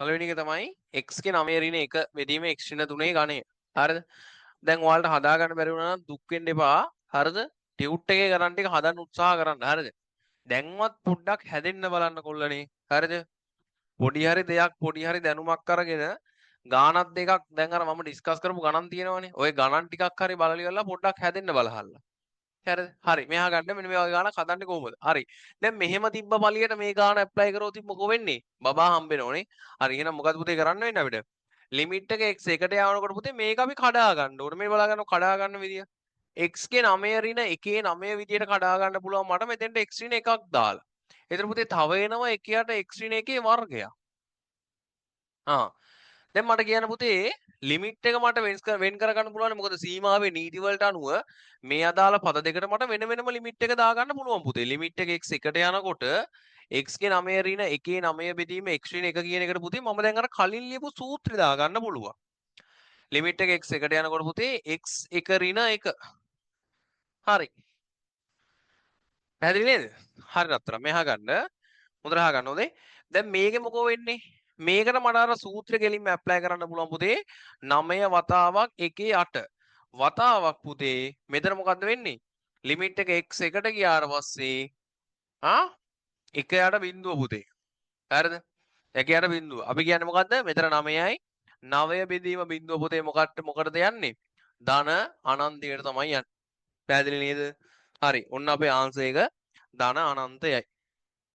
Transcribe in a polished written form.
පළවෙනි එක තමයි x ගේ 9 ඍණ 1 බෙදීම x ඍණ 3 ඝනය. හරිද? දැන් ඔයාලට හදා ගන්න බැරි වුණා නම් දුක් වෙන්න එපා. හරිද? ටියුට් එකේ ගණන් ටික හදන්න උත්සාහ කරන්න. හරිද? දැන්වත් පොඩ්ඩක් හැදෙන්න බලන්න කොල්ලනේ. හරිද? පොඩි හරි දෙයක් පොඩි හරි දැනුමක් අරගෙන ගානක් දෙකක් දැන් අර මම ඩිස්කස් කරපු ගණන් තියෙනවනේ. ওই ගණන් ටිකක් හරි බලලා ඉවරලා පොඩ්ඩක් හැදෙන්න බලහල්ලා. හරිද? හරි. මෙහා ගන්න මෙන්න මේ වගේ ගානක් හදන්නේ කොහොමද? හරි. දැන් මෙහෙම තිබ්බ පළියට මේ ගාන ඇප්ලයි කරොත් මොකෝ වෙන්නේ? බබා හම්බෙනවනේ. හරි. එහෙනම් මොකද පුතේ කරන්න වෙන්නේ අපිට? ලිමිට් එක x එකට යවනකොට පුතේ මේක අපි කඩා ගන්න ඕනේ. මේ බලා ගන්න කඩා ගන්න විදිය. x ගේ 9 ඍණ 1 9 විදියට කඩා ගන්න පුළුවන් මට මෙතෙන්ට x ඍණ 1ක් දාලා. එතන පුතේ තව එනවා 1යට x ඍණ 1 වර්ගයක්. දැන් මට කියන්න පුතේ ලිමිට් එක මට වෙන් කර ගන්න පුළුවන්. මොකද සීමාවේ නීති වලට අනුව මේ අදාළ පද දෙකට මට වෙන වෙනම ලිමිට් එක දා ගන්න පුළුවන් පුතේ. ලිමිට් එක x එකට යනකොට x ගේ 9 ඍණ 1 9 බෙදීම x ඍණ 1 කියන එකට පුතේ මම දැන් අර කලින් ලියපු සූත්‍රය දා ගන්න පුළුවන්. ලිමිට් එක x එකට යනකොට පුතේ x 1 ඍණ 1. හරි. පැහැදිලි නේද? හරි නතර. මෙහා ගන්න. හොඳට අහගන්න ඕනේ. දැන් මේකේ මොකෝ වෙන්නේ? මේකට මට අර සූත්‍රය ගෙලින්ම ඇප්ලයි කරන්න පුළුවන් පුතේ 9 වතාවක් 1 8 වතාවක් පුතේ මෙතන මොකද්ද වෙන්නේ ලිමිට් එක x එකට ගියාට පස්සේ 1යට බිඳුව පුතේ හරිද 1යට බිඳුව අපි කියන්නේ මොකද්ද මෙතන 9යි 9 බෙදීම බිඳුව පුතේ මොකටද යන්නේ ධන අනන්තයට තමයි යන්නේ පැහැදිලි නේද හරි ඔන්න අපේ ආන්සර් එක ධන අනන්තයයි